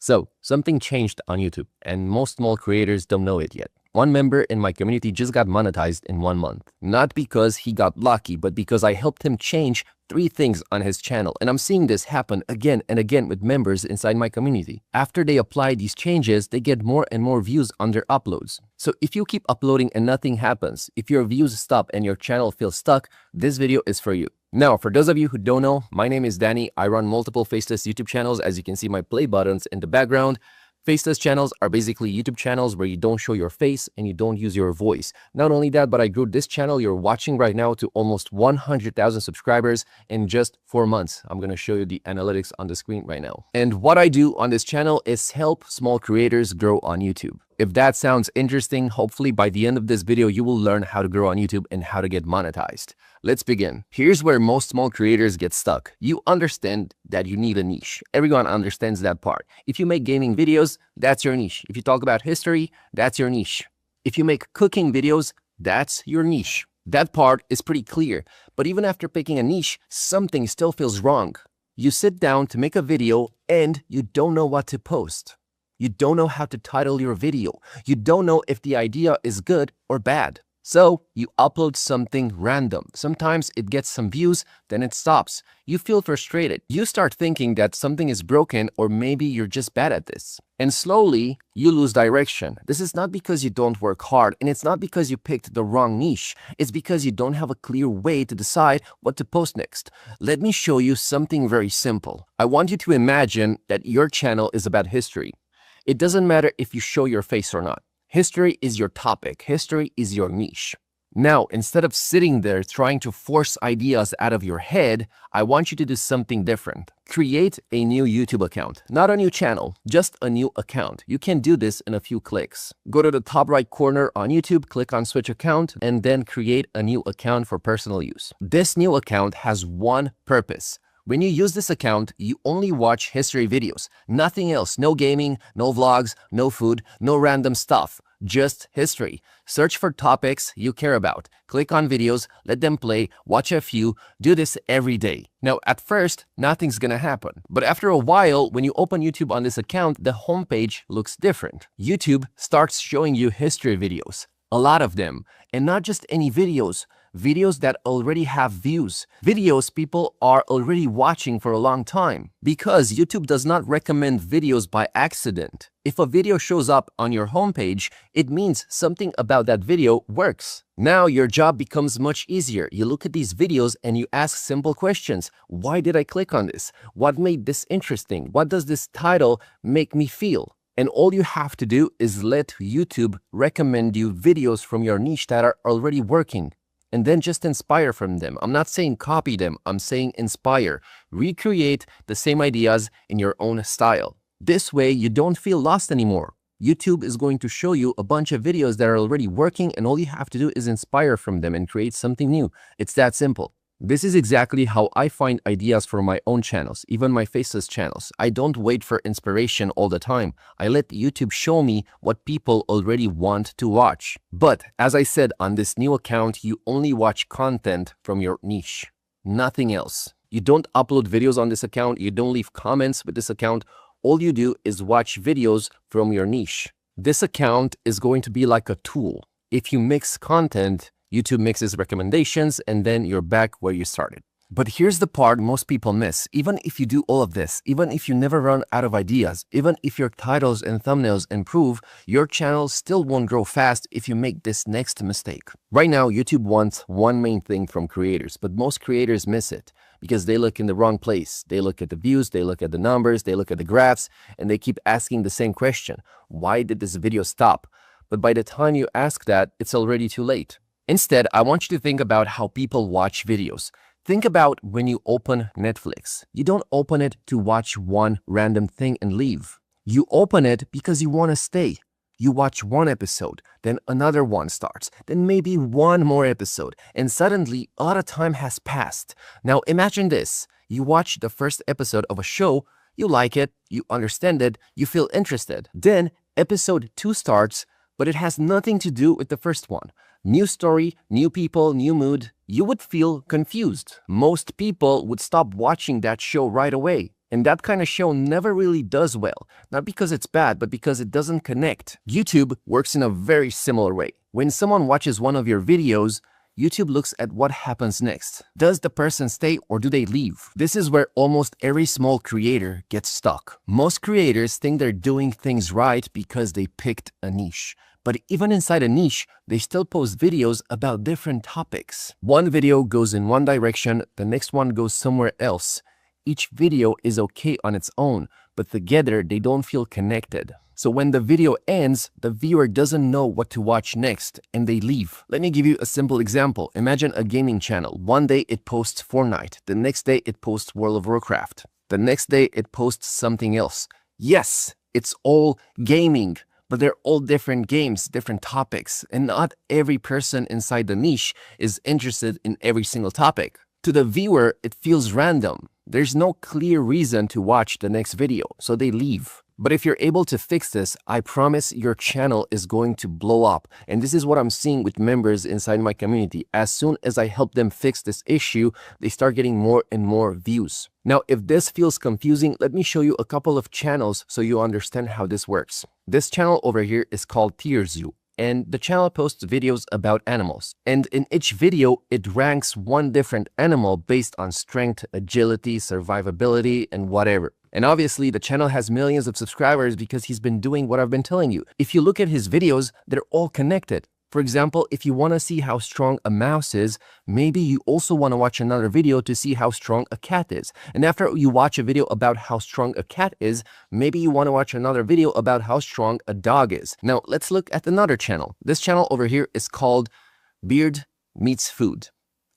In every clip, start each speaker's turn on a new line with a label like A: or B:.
A: So, something changed on YouTube, and most small creators don't know it yet. One member in my community just got monetized in 1 month. Not because he got lucky, but because I helped him change 3 things on his channel. And I'm seeing this happen again and again with members inside my community. After they apply these changes, they get more and more views on their uploads. So if you keep uploading and nothing happens, if your views stop and your channel feels stuck, this video is for you. Now, for those of you who don't know, my name is Danny. I run multiple faceless YouTube channels. As you can see my play buttons in the background. Faceless channels are basically YouTube channels where you don't show your face and you don't use your voice. Not only that, but I grew this channel you're watching right now to almost 100,000 subscribers in just 4 months. I'm going to show you the analytics on the screen right now. And what I do on this channel is help small creators grow on YouTube. If that sounds interesting, hopefully by the end of this video, you will learn how to grow on YouTube and how to get monetized. Let's begin. Here's where most small creators get stuck. You understand that you need a niche. Everyone understands that part. If you make gaming videos, that's your niche. If you talk about history, that's your niche. If you make cooking videos, that's your niche. That part is pretty clear. But even after picking a niche, something still feels wrong. You sit down to make a video and you don't know what to post. You don't know how to title your video. You don't know if the idea is good or bad. So you upload something random. Sometimes it gets some views, then it stops. You feel frustrated. You start thinking that something is broken or maybe you're just bad at this. And slowly you lose direction. This is not because you don't work hard and it's not because you picked the wrong niche. It's because you don't have a clear way to decide what to post next. Let me show you something very simple. I want you to imagine that your channel is about history. It doesn't matter if you show your face or not. History is your topic. History is your niche. Now, instead of sitting there trying to force ideas out of your head, I want you to do something different. Create a new YouTube account. Not a new channel, just a new account. You can do this in a few clicks. Go to the top right corner on YouTube, click on Switch Account, and then create a new account for personal use. This new account has one purpose. When you use this account, you only watch history videos. Nothing else. No gaming, no vlogs, no food, no random stuff. Just history. Search for topics you care about. Click on videos, let them play, watch a few. Do this every day. Now, at first, nothing's gonna happen. But after a while, when you open YouTube on this account, the homepage looks different. YouTube starts showing you history videos. A lot of them. And not just any videos. Videos that already have views. Videos people are already watching for a long time. Because YouTube does not recommend videos by accident. If a video shows up on your homepage, it means something about that video works. Now your job becomes much easier. You look at these videos and you ask simple questions. Why did I click on this? What made this interesting? What does this title make me feel? And all you have to do is let YouTube recommend you videos from your niche that are already working. And then just inspire from them. I'm not saying copy them, I'm saying inspire. Recreate the same ideas in your own style. This way, you don't feel lost anymore. YouTube is going to show you a bunch of videos that are already working and all you have to do is inspire from them and create something new. It's that simple. This is exactly how I find ideas for my own channels, even my faceless channels. I don't wait for inspiration all the time. I let YouTube show me what people already want to watch. But as I said, on this new account, you only watch content from your niche, nothing else. You don't upload videos on this account. You don't leave comments with this account. All you do is watch videos from your niche. This account is going to be like a tool. If you mix content, YouTube mixes recommendations and then you're back where you started. But here's the part most people miss. Even if you do all of this, even if you never run out of ideas, even if your titles and thumbnails improve, your channel still won't grow fast if you make this next mistake. Right now, YouTube wants one main thing from creators, but most creators miss it because they look in the wrong place. They look at the views, they look at the numbers, they look at the graphs, and they keep asking the same question. Why did this video stop? But by the time you ask that, it's already too late. Instead, I want you to think about how people watch videos. Think about when you open Netflix. You don't open it to watch one random thing and leave. You open it because you want to stay. You watch one episode, then another one starts, then maybe one more episode, and suddenly a lot of time has passed. Now imagine this. You watch the first episode of a show, you like it, you understand it, you feel interested. Then episode 2 starts, but it has nothing to do with the first one. New story, new people, new mood. You would feel confused. Most people would stop watching that show right away. And that kind of show never really does well, not because it's bad, but because it doesn't connect. YouTube works in a very similar way. When someone watches one of your videos, YouTube looks at what happens next. Does the person stay or do they leave? This is where almost every small creator gets stuck. Most creators think they're doing things right because they picked a niche. But even inside a niche, they still post videos about different topics. One video goes in one direction, the next one goes somewhere else. Each video is okay on its own, but together they don't feel connected. So when the video ends, the viewer doesn't know what to watch next and they leave. Let me give you a simple example. Imagine a gaming channel. One day it posts Fortnite. The next day it posts World of Warcraft. The next day it posts something else. Yes, it's all gaming, but they're all different games, different topics, and not every person inside the niche is interested in every single topic. To the viewer, it feels random. There's no clear reason to watch the next video, so they leave. But if you're able to fix this, I promise your channel is going to blow up. And this is what I'm seeing with members inside my community. As soon as I help them fix this issue, they start getting more and more views. Now, if this feels confusing, let me show you a couple of channels so you understand how this works. This channel over here is called Tierzu, and the channel posts videos about animals. And in each video, it ranks one different animal based on strength, agility, survivability, and whatever. And obviously, the channel has millions of subscribers because he's been doing what I've been telling you. If you look at his videos, they're all connected. For example, if you want to see how strong a mouse is, maybe you also want to watch another video to see how strong a cat is. And after you watch a video about how strong a cat is, maybe you want to watch another video about how strong a dog is. Now, let's look at another channel. This channel over here is called Beard Meets Food.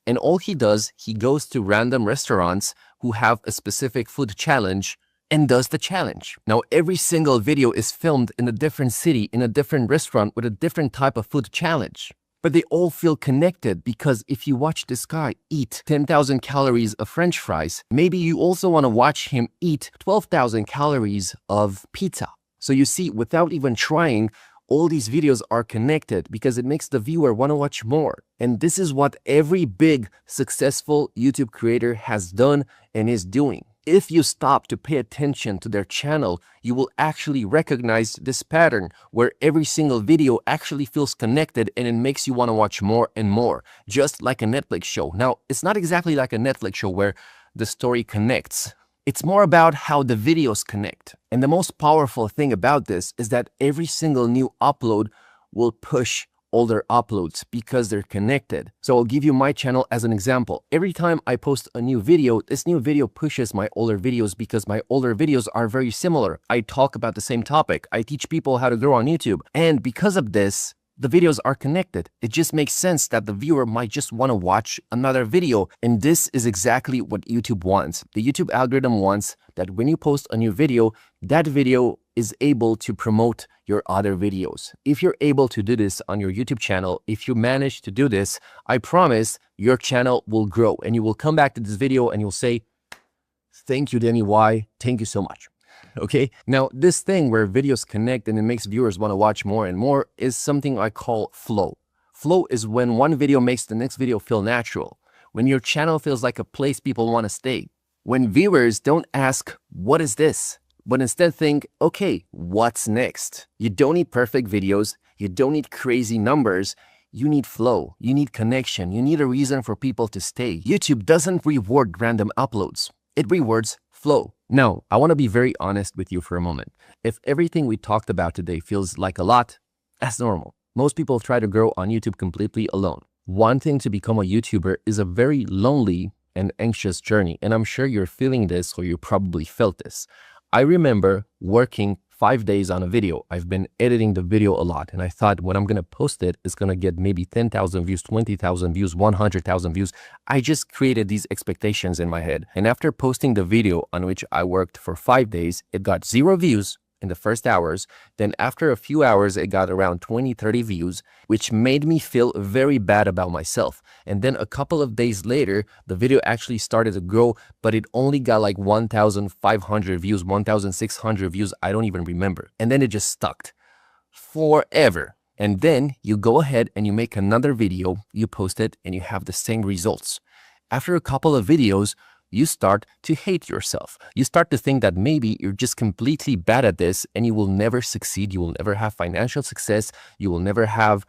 A: And all he does, he goes to random restaurants who have a specific food challenge and does the challenge. Now, every single video is filmed in a different city, in a different restaurant with a different type of food challenge. But they all feel connected because if you watch this guy eat 10,000 calories of French fries, maybe you also want to watch him eat 12,000 calories of pizza. So you see, without even trying, all these videos are connected because it makes the viewer want to watch more. And this is what every big, successful YouTube creator has done and is doing. If you stop to pay attention to their channel, you will actually recognize this pattern where every single video actually feels connected and it makes you want to watch more and more, just like a Netflix show. Now, it's not exactly like a Netflix show where the story connects. It's more about how the videos connect. And the most powerful thing about this is that every single new upload will push older uploads because they're connected. So I'll give you my channel as an example. Every time I post a new video, this new video pushes my older videos because my older videos are very similar. I talk about the same topic. I teach people how to grow on YouTube. And because of this, the videos are connected. It just makes sense that the viewer might just want to watch another video. And this is exactly what YouTube wants. The YouTube algorithm wants that when you post a new video, that video is able to promote your other videos. If you're able to do this on your YouTube channel, if you manage to do this, I promise your channel will grow and you will come back to this video and you'll say, thank you, Danny Y. Thank you so much. Okay, now this thing where videos connect and it makes viewers want to watch more and more is something I call flow. Flow is when one video makes the next video feel natural, when your channel feels like a place people want to stay, when viewers don't ask, what is this? But instead think, okay, what's next? You don't need perfect videos, you don't need crazy numbers, you need flow, you need connection, you need a reason for people to stay. YouTube doesn't reward random uploads, it rewards flow. Now, I want to be very honest with you for a moment. If everything we talked about today feels like a lot, that's normal. Most people try to grow on YouTube completely alone. Wanting to become a YouTuber is a very lonely and anxious journey, and I'm sure you're feeling this or you probably felt this. I remember working 5 days on a video. I've been editing the video a lot, and I thought when I'm going to post it, it's going to get maybe 10,000 views, 20,000 views, 100,000 views. I just created these expectations in my head. And after posting the video on which I worked for 5 days, it got 0 views in the first hours. Then after a few hours, it got around 20, 30 views, which made me feel very bad about myself. And then a couple of days later, the video actually started to grow, but it only got like 1,500 views, 1,600 views. I don't even remember. And then it just stuck forever. And then you go ahead and you make another video, you post it, and you have the same results. After a couple of videos, you start to hate yourself. You start to think that maybe you're just completely bad at this and you will never succeed. You will never have financial success. You will never have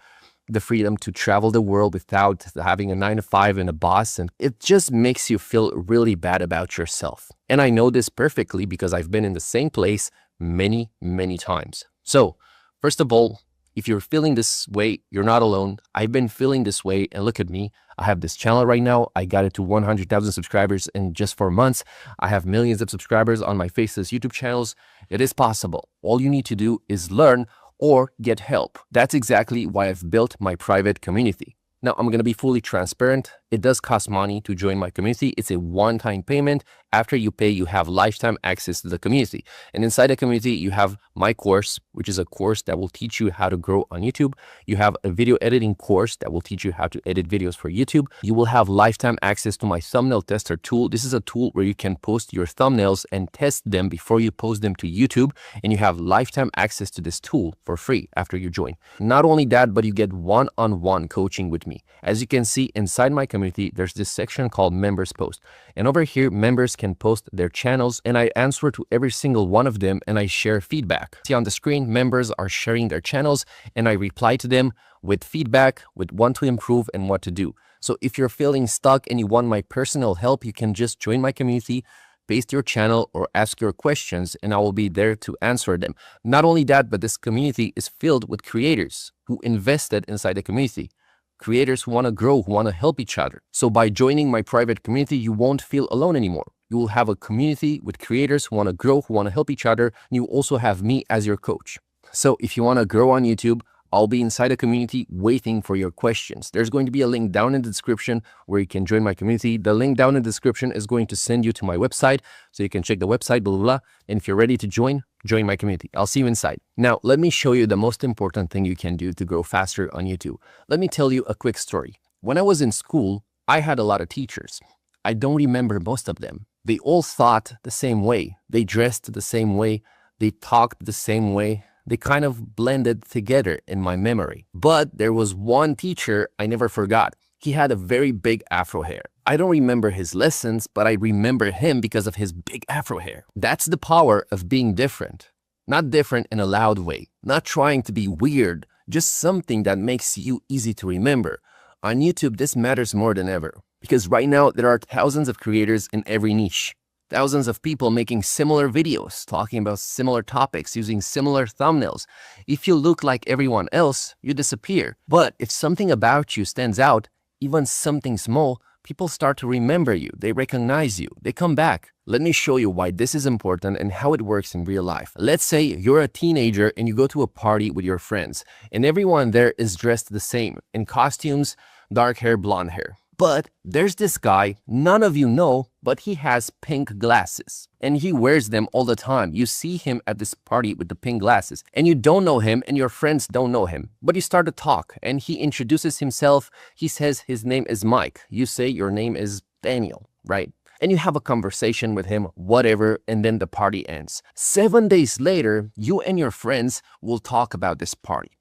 A: the freedom to travel the world without having a 9 to 5 and a boss. And it just makes you feel really bad about yourself. And I know this perfectly because I've been in the same place many, many times. So first of all, if you're feeling this way, you're not alone. I've been feeling this way, and look at me. I have this channel right now. I got it to 100,000 subscribers in just 4 months. I have millions of subscribers on my faceless YouTube channels. It is possible. All you need to do is learn or get help. That's exactly why I've built my private community. Now, I'm going to be fully transparent. It does cost money to join my community. It's a one-time payment. After you pay, you have lifetime access to the community. And inside the community, you have my course, which is a course that will teach you how to grow on YouTube. You have a video editing course that will teach you how to edit videos for YouTube. You will have lifetime access to my thumbnail tester tool. This is a tool where you can post your thumbnails and test them before you post them to YouTube. And you have lifetime access to this tool for free after you join. Not only that, but you get one-on-one coaching with me. As you can see inside my community, there's this section called Members Post. And over here, members can post their channels and I answer to every single one of them and I share feedback. See on the screen, members are sharing their channels and I reply to them with feedback, with what to improve and what to do. So if you're feeling stuck and you want my personal help, you can just join my community, paste your channel or ask your questions and I will be there to answer them. Not only that, but this community is filled with creators who invested inside the community. Creators who want to grow, who want to help each other. So by joining my private community, you won't feel alone anymore. You will have a community with creators who want to grow, who want to help each other. And you also have me as your coach. So if you want to grow on YouTube, I'll be inside the community waiting for your questions. There's going to be a link down in the description where you can join my community. The link down in the description is going to send you to my website. So you can check the website, blah, blah, blah. And if you're ready to join my community. I'll see you inside. Now, let me show you the most important thing you can do to grow faster on YouTube. Let me tell you a quick story. When I was in school, I had a lot of teachers. I don't remember most of them. They all thought the same way. They dressed the same way. They talked the same way. They kind of blended together in my memory. But there was one teacher I never forgot. He had a very big afro hair. I don't remember his lessons, but I remember him because of his big afro hair. That's the power of being different. Not different in a loud way, not trying to be weird, just something that makes you easy to remember. On YouTube, this matters more than ever because right now there are thousands of creators in every niche. Thousands of people making similar videos, talking about similar topics, using similar thumbnails. If you look like everyone else, you disappear. But if something about you stands out, even something small, people start to remember you. They recognize you. They come back. Let me show you why this is important and how it works in real life. Let's say you're a teenager and you go to a party with your friends and everyone there is dressed the same in costumes, dark hair, blonde hair. But there's this guy none of you know, but he has pink glasses and he wears them all the time. You see him at this party with the pink glasses and you don't know him and your friends don't know him, but you start to talk and he introduces himself. He says his name is Mike. You say your name is Daniel, right? And you have a conversation with him, whatever, and then the party ends. 7 days later, you and your friends will talk about this party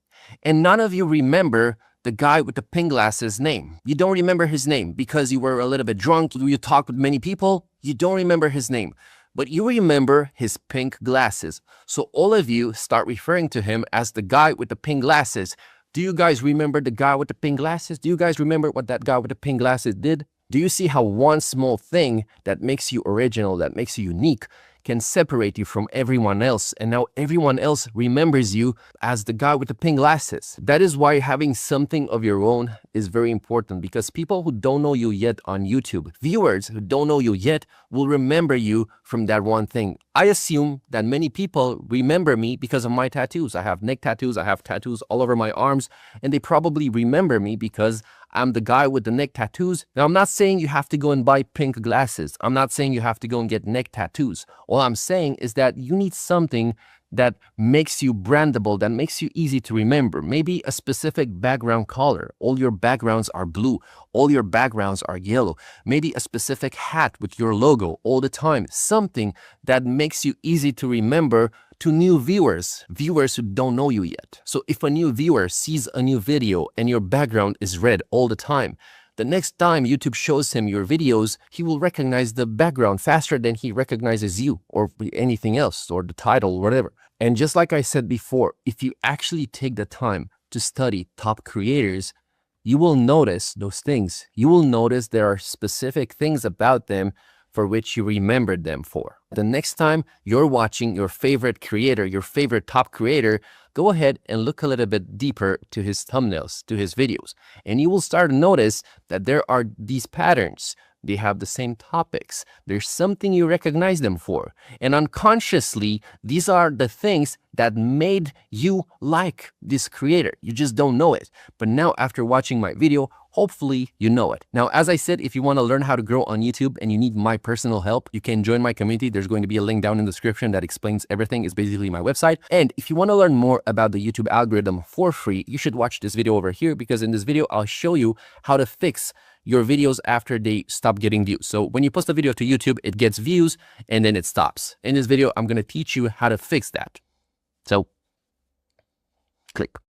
A: and none of you remember the guy with the pink glasses name. You don't remember his name because you were a little bit drunk. You talked with many people. You don't remember his name, but you remember his pink glasses. So all of you start referring to him as the guy with the pink glasses. Do you guys remember the guy with the pink glasses? Do you guys remember what that guy with the pink glasses did? Do you see how one small thing that makes you original, that makes you unique, can separate you from everyone else, and now everyone else remembers you as the guy with the pink glasses? That is why having something of your own is very important, because people who don't know you yet on YouTube, viewers who don't know you yet, will remember you from that one thing. I assume that many people remember me because of my tattoos. I have neck tattoos, I have tattoos all over my arms, and they probably remember me because I'm the guy with the neck tattoos. Now, I'm not saying you have to go and buy pink glasses. I'm not saying you have to go and get neck tattoos. All I'm saying is that you need something that makes you brandable, that makes you easy to remember. Maybe a specific background color. All your backgrounds are blue. All your backgrounds are yellow. Maybe a specific hat with your logo all the time. Something that makes you easy to remember to new viewers who don't know you yet. So if a new viewer sees a new video and your background is red all the time, The next time YouTube shows him your videos, he will recognize the background faster than he recognizes you or anything else or the title or whatever. And just like I said before, if you actually take the time to study top creators, you will notice those things. You will notice there are specific things about them for which you remembered them for. The next time you're watching your favorite creator, your favorite top creator, go ahead and look a little bit deeper to his thumbnails, to his videos, and you will start to notice that there are these patterns. They have the same topics. There's something you recognize them for. And unconsciously, these are the things that made you like this creator. You just don't know it. But now after watching my video, hopefully you know it. Now, as I said, if you want to learn how to grow on YouTube and you need my personal help, you can join my community. There's going to be a link down in the description that explains everything. It's basically my website. And if you want to learn more about the YouTube algorithm for free, you should watch this video over here, because in this video, I'll show you how to fix your videos after they stop getting views. So when you post a video to YouTube, it gets views and then it stops. In this video, I'm going to teach you how to fix that. So click.